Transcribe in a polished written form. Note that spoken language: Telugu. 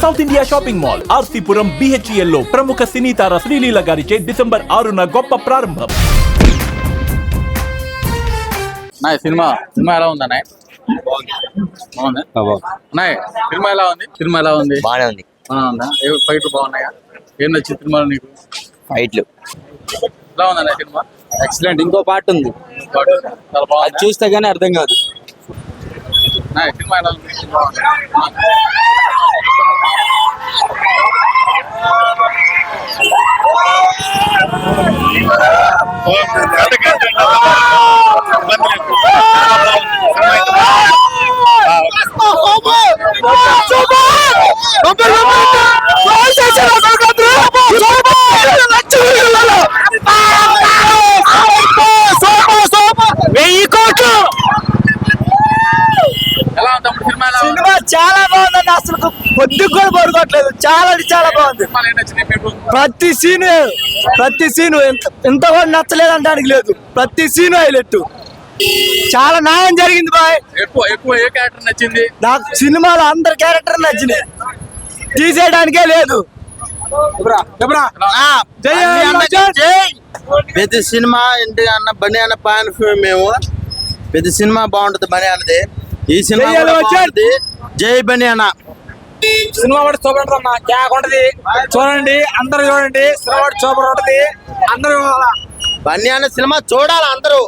South India shopping mall RC Puram BHEL లో ప్రముఖ సినీ తార శ్రీలీల గారిచే డిసెంబర్ 6న గొప్ప ప్రారంభం. సినిమా ఎలా ఉందన్నా? బాగుంది. సినిమా ఎలా ఉంది? బాగానే ఉంది. బాగుందా? ఫైట్లు బాగున్నాయా? ఏం నచ్చింది సినిమాలో నీకు? ఫైట్లు ఎలా ఉందన్నా సినిమా? ఎక్సలెంట్. ఇంకో పార్ట్ ఉంది, చాలా బాగుంది. చూస్తే గానీ అర్థం కాదు. సినిమా ఎలా ఉంది? సినిమా చాలా బాగుందండి. అసలు పొద్దుకు కూడా పడుకోవట్లేదు. చాలా చాలా బాగుంది. ప్రతి సీను ఎంత కూడా నచ్చలేదు అనడానికి లేదు. ప్రతి సీను హైలైట్. చాలా న్యాయం జరిగింది బాయ్. ఎక్కువ ఏ క్యారెక్టర్ నచ్చింది? నాకు సినిమాలో అందరి క్యారెక్టర్ నచ్చినాయి, తీసేయడానికే లేదు. ప్రతి సినిమా ఇంటి అన్న బని అన్న పాన్ మేము ప్రతి సినిమా బాగుంటది. బని అన్నది ఈ సినిమా బాగుంటది. జై బని అన్న. సినిమా కూడా సూపర్ ఉంటది. క్యాక్ ఉంటది, చూడండి అందరూ చూడండి. సినిమా కూడా సూపర్ ఉంటది, అందరూ బని అన్న సినిమా చూడాలి అందరూ.